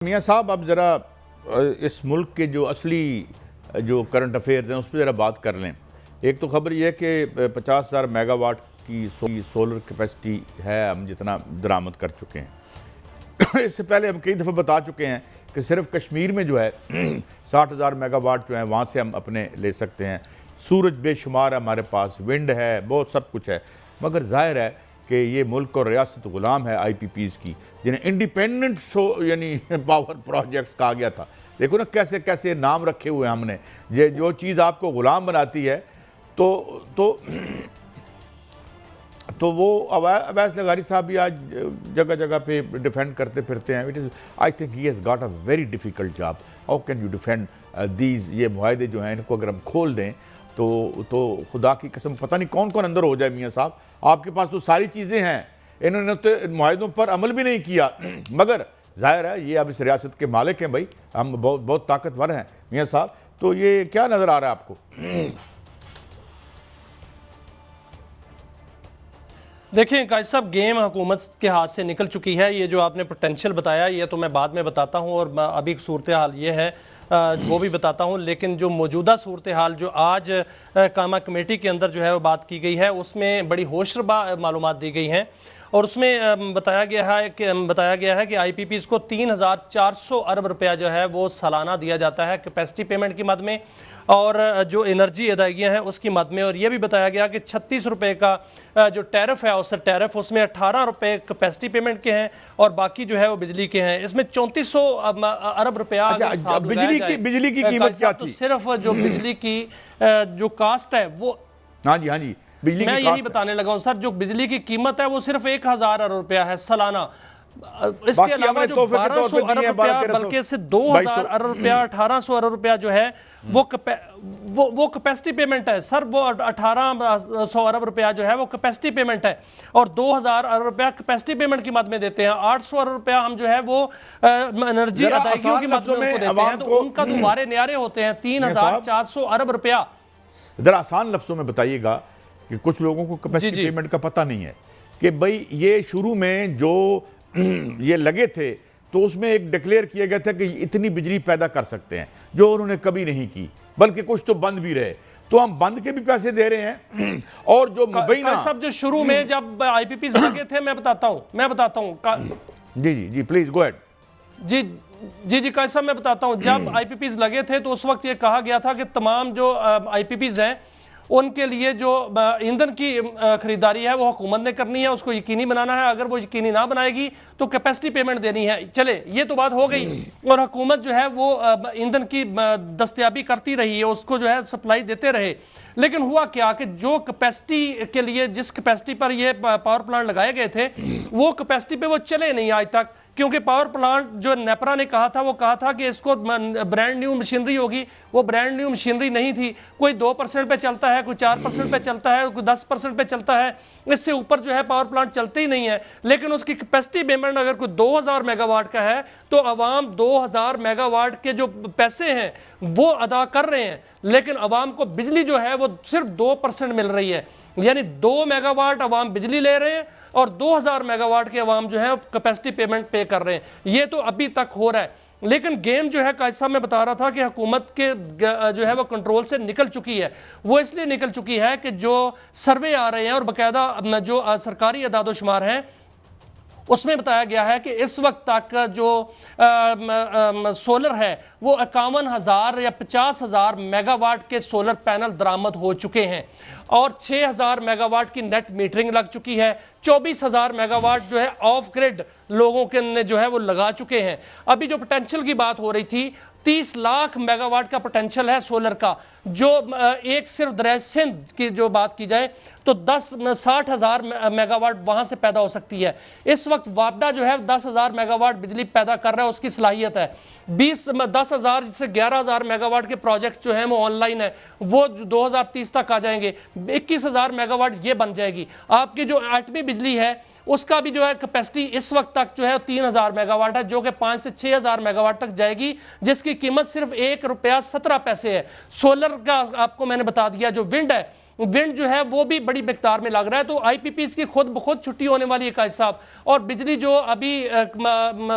मियाँ साहब, अब ज़रा इस मुल्क के जो असली जो करंट अफेयर्स हैं उस पर ज़रा बात कर लें। एक तो ख़बर यह है कि 50,000 मेगावाट की सोलर कैपेसिटी है, हम जितना दरामद कर चुके हैं। इससे पहले हम कई दफ़ा बता चुके हैं कि सिर्फ कश्मीर में जो है 60,000 मेगावाट जो है वहाँ से हम अपने ले सकते हैं। सूरज बेशुमार है हमारे पास, विंड है, बहुत सब कुछ है, मगर ज़ाहिर है कि ये मुल्क और रियासत गुलाम है IPPs की, जिन्हें इंडिपेंडेंट यानी पावर प्रोजेक्ट्स कहा गया था। देखो ना कैसे कैसे नाम रखे हुए हैं हमने। ये जो चीज़ आपको गुलाम बनाती है तो वो अवैस लगारी साहब भी आज जगह जगह पे डिफेंड करते फिरते हैं। It is I think he has got a very difficult job. How can you defend these ये मुआहदे जो हैं, इनको अगर हम खोल दें तो खुदा की कसम पता नहीं कौन कौन अंदर हो जाए। मियाँ साहब, आपके पास तो सारी चीज़ें हैं, इन्होंने तो मुआहदों पर अमल भी नहीं किया, मगर जाहिर है ये अब इस रियासत के मालिक हैं। भाई हम बहुत बहुत ताकतवर हैं मियाँ साहब, तो ये क्या नज़र आ रहा है आपको? देखिए गाइस साहब, गेम हुकूमत के हाथ से निकल चुकी है। ये जो आपने पोटेंशियल बताया ये तो मैं बाद में बताता हूँ, और अभी सूरत हाल ये है वो भी बताता हूँ। लेकिन जो मौजूदा सूरत हाल जो आज कामा कमेटी के अंदर जो है वो बात की गई है, उसमें बड़ी होशरबा मालूमात दी गई हैं। और उसमें बताया गया है कि IPPs को 3,400 अरब रुपया जो है वो सालाना दिया जाता है कैपेसिटी पेमेंट की मद में, और जो एनर्जी अदायगियाँ हैं उसकी मद में। और यह भी बताया गया कि 36 रुपये का जो टैरिफ है उसमें 18 रुपये कैपेसिटी पेमेंट के हैं और बाकी जो है वो बिजली के हैं। इसमें 3400 अरब रुपया बिजली की कीमत क्या थी? तो सिर्फ जो बिजली की जो कास्ट है वो, हाँ जी बिजली मैं यही बताने लगा हूं सर, जो बिजली की कीमत है वो सिर्फ 1,000 अरब रुपया है सालाना। इसके अलावा जो 1200 अरब रुपया, बल्कि इससे 2,000 अरब रुपया, 1,800 अरब रुपया जो है वो कैपेसिटी पेमेंट है सर। वो 1,800 अरब रुपया जो है वो कैपेसिटी पेमेंट है, और 2,000 अरब रुपया कैपेसिटी पेमेंट की मद में देते हैं। 800 अरब रुपया हम जो है वो एनर्जी अदायगियों की मद में उनको देते हैं, तो उनका तो वारे न्यारे होते हैं। 3,400 अरब रुपया। जरा आसान लफ्जों में बताइएगा कि कुछ लोगों को कैपेसिटी पेमेंट का पता नहीं है कि भाई ये शुरू में जो ये लगे थे तो उसमें एक डिक्लेयर किया गया था कि इतनी बिजली पैदा कर सकते हैं, जो उन्होंने कभी नहीं की, बल्कि कुछ तो बंद भी रहे। तो हम बंद के भी पैसे दे रहे हैं। और जो मुबैना सब जो शुरू में जब IPPs लगे थे, मैं बताता हूं जी प्लीज गो अहेड। जी कैसा मैं बताता हूं। जब IPPs लगे थे तो उस वक्त ये कहा गया था कि तमाम जो IPPs हैं उनके लिए जो ईंधन की खरीदारी है वो हुकूमत ने करनी है, उसको यकीनी बनाना है। अगर वो यकीनी ना बनाएगी तो कैपेसिटी पेमेंट देनी है। चले, ये तो बात हो गई, और हुकूमत जो है वो ईंधन की दस्तयाबी करती रही है, उसको जो है सप्लाई देते रहे। लेकिन हुआ क्या कि जो कैपेसिटी के लिए, जिस कैपेसिटी पर ये पावर प्लांट लगाए गए थे, वो कैपेसिटी पे वो चले नहीं आज तक, क्योंकि पावर प्लांट जो नेपरा ने कहा था कि इसको ब्रांड न्यू मशीनरी होगी। वो ब्रांड न्यू मशीनरी नहीं थी। कोई 2% पे चलता है, कोई 4% पे चलता है, कोई 10% पे चलता है, इससे ऊपर जो है पावर प्लांट चलते ही नहीं है। लेकिन उसकी कैपेसिटी पेमेंट अगर कोई 2,000 मेगावाट का है तो अवाम 2,000 मेगावाट के जो पैसे हैं वो अदा कर रहे हैं, लेकिन अवाम को बिजली जो है वो सिर्फ 2% मिल रही है। यानी 2 मेगावाट अवाम बिजली ले रहे हैं और 2,000 मेगावाट के अवाम जो है कैपेसिटी पेमेंट पे कर रहे हैं। ये तो अभी तक हो रहा है, लेकिन गेम जो है कैसा मैं बता रहा था कि हुकूमत के जो है वो कंट्रोल से निकल चुकी है। वो इसलिए निकल चुकी है कि जो सर्वे आ रहे हैं और बाकायदा जो सरकारी अदादोशुमार हैं उसमें बताया गया है कि इस वक्त तक जो सोलर है वो 51,000 या 50,000 मेगावाट के सोलर पैनल दरामद हो चुके हैं, और 6,000 मेगावाट की नेट मीटरिंग लग चुकी है। 24,000 मेगावाट जो है ऑफ ग्रिड लोगों के ने जो है वो लगा चुके हैं। अभी जो पोटेंशियल की बात हो रही थी, 30 लाख मेगावाट का पोटेंशियल है सोलर का, जो एक सिर्फ दरिया सिंध की जो बात की जाए तो 60,000 मेगावाट वहां से पैदा हो सकती है। इस वक्त वापडा जो है 10,000 मेगावाट बिजली पैदा कर रहा है, उसकी सलाहियत है। 10,000 से 11,000 मेगावाट के प्रोजेक्ट जो है वो ऑनलाइन है, वो 2030 तक आ जाएंगे। 21,000 मेगावाट ये बन जाएगी। आपकी जो एटमी बिजली है उसका भी जो है कैपेसिटी इस वक्त तक जो है 3,000 मेगावाट है, जो कि 5 से 6,000 मेगावाट तक जाएगी, जिसकी कीमत सिर्फ ₹1.17 है। सोलर का आपको मैंने बता दिया। जो विंड है विंड जो है वो भी बड़ी मिकदार में लग रहा है। तो आईपीपीज की खुद ब खुद छुट्टी होने वाली है कायद साहब। और बिजली जो अभी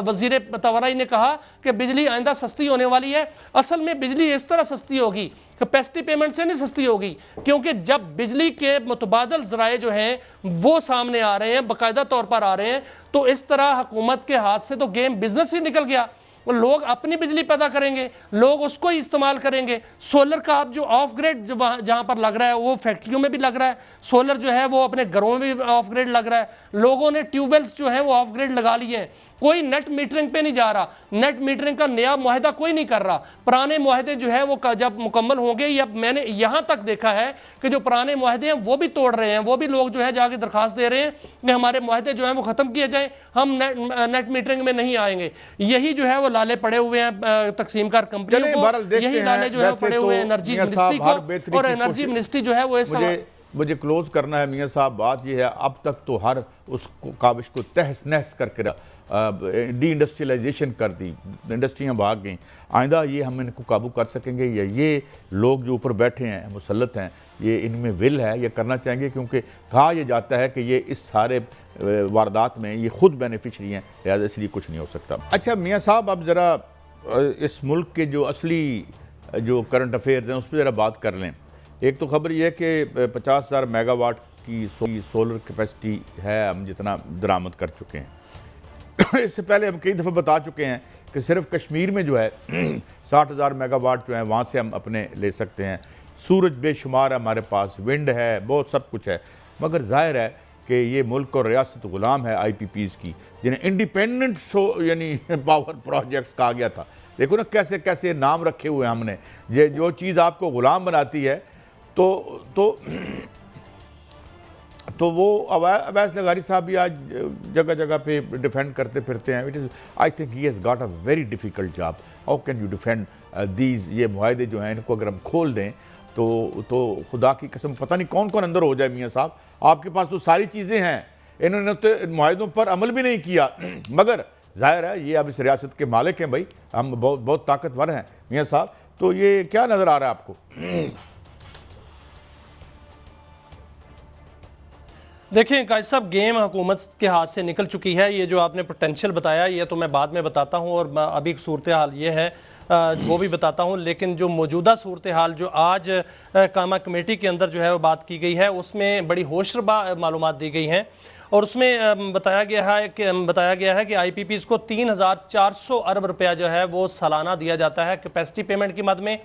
वजीर तवानाई ने कहा कि बिजली आइंदा सस्ती होने वाली है, असल में बिजली इस तरह सस्ती होगी, कैपेसिटी पेमेंट से नहीं सस्ती होगी, क्योंकि जब बिजली के मुतबादल जराए जो हैं वो सामने आ रहे हैं, बाकायदा तौर पर आ रहे हैं, तो इस तरह हुकूमत के हाथ से तो गेम बिजनेस ही निकल गया। लोग अपनी बिजली पैदा करेंगे, लोग उसको ही इस्तेमाल करेंगे। सोलर का अब जो ऑफ ग्रेड जहां पर लग रहा है वो फैक्ट्रियों में भी लग रहा है, सोलर जो है वो अपने घरों में भी ऑफ ग्रेड लग रहा है। लोगों ने ट्यूबवेल्स जो है वो ऑफ ग्रेड लगा लिए हैं। कोई नेट मीटरिंग पे नहीं जा रहा, नेट मीटरिंग का नया मुआहदा कोई नहीं कर रहा। पुराने मुआहदे जो है वो जब मुकम्मल होंगे, या मैंने यहां तक देखा है कि जो पुराने मुआहदे हैं वो भी तोड़ रहे हैं, वो भी लोग जो है जाके दरखास्त दे रहे हैं कि हमारे मुआहदे जो है वो खत्म किए जाए, हम नेट मीटरिंग में नहीं आएंगे। यही जो है वो लाले पड़े हुए हैं तकसीमकार कंपनियों को, यही लाले जो है पड़े हुए हैं एनर्जी मिनिस्ट्री को, और एनर्जी मिनिस्ट्री जो है वो इस मुझे क्लोज करना है मियां साहब। बात यह है, अब तक तो हर उस काविश को तहस नहस करके डी इंडस्ट्रियलाइजेशन कर दी, इंडस्ट्रियां भाग गई। आइंदा ये हम इनको काबू कर सकेंगे, या ये लोग जो ऊपर बैठे हैं मुसल्लत हैं, ये इनमें विल है, ये करना चाहेंगे? क्योंकि कहा यह जाता है कि ये इस सारे वारदात में ये खुद बेनिफिशरी हैं, लिहाजा इसलिए कुछ नहीं हो सकता। अच्छा मियां साहब, अब ज़रा इस मुल्क के जो असली जो करंट अफेयर्स हैं उस पर ज़रा बात कर लें। एक तो खबर यह है कि 50,000 मेगावाट की सोलर कैपेसिटी है, हम जितना दरामद कर चुके हैं। इससे पहले हम कई दफ़ा बता चुके हैं कि सिर्फ कश्मीर में जो है 60,000 मेगावाट जो है वहाँ से हम अपने ले सकते हैं। सूरज बेशुमार है हमारे पास, विंड है, बहुत सब कुछ है। मगर जाहिर है कि ये मुल्क और रियासत गुलाम है आईपीपीज़ की, जिन्हें इंडिपेंडेंट यानी पावर प्रोजेक्ट्स कहा गया था। देखो ना कैसे कैसे नाम रखे हुए हैं हमने। ये जो चीज़ आपको गुलाम बनाती है तो वो अवैस लगारी साहब भी आज जगह जगह पे डिफेंड करते फिरते हैं। It is I think he has got a very difficult job. How can you defend these, ये मुआहदे जो हैं इनको अगर हम खोल दें तो खुदा की कसम पता नहीं कौन कौन अंदर हो जाए। मियाँ साहब, आपके पास तो सारी चीज़ें हैं, इन्होंने तो मुआहदों पर अमल भी नहीं किया। मगर जाहिर है ये अब इस रियासत के मालिक हैं भाई, हम बहुत ताकतवर हैं। मियाँ साहब, तो ये क्या नज़र आ रहा है आपको? देखिए कायद साहब, गेम हुकूमत के हाथ से निकल चुकी है। ये जो आपने पोटेंशियल बताया ये तो मैं बाद में बताता हूँ, और अभी सूरत हाल ये है वो भी बताता हूँ। लेकिन जो मौजूदा सूरत हाल जो आज कामा कमेटी के अंदर जो है वो बात की गई है, उसमें बड़ी होशरबा मालूमात दी गई हैं। और उसमें बताया गया है कि आईपीपीज़ को 3,400 अरब रुपया जो है वो सालाना दिया जाता है कैपेसिटी पेमेंट की मद में,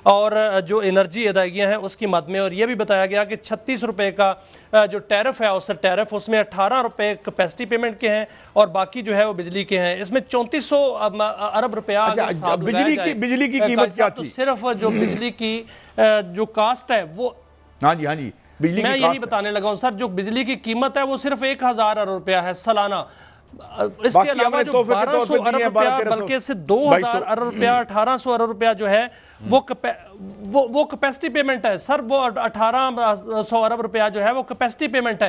और जो एनर्जी अदायगियाँ हैं उसकी मद में। और यह भी बताया गया कि 36 रुपये का जो टैरिफ है उसमें 18 रुपये कैपेसिटी पेमेंट के हैं और बाकी जो है वो बिजली के हैं। इसमें 3400 अरब रुपया बिजली की कीमत क्या थी? सिर्फ जो बिजली की जो कास्ट है वो, हाँ जी बिजली मैं यही बताने लगा हूं सर, जो बिजली की कीमत है वो सिर्फ 1,000 अरब रुपया है सालाना। इसके अलावा जो 1200 अरब रुपया, बल्कि इससे 2,000 अरब रुपया, 1,800 अरब रुपया जो है वो कैपेसिटी पेमेंट है सर। वो 1,800 अरब रुपया जो है वो कैपेसिटी पेमेंट है।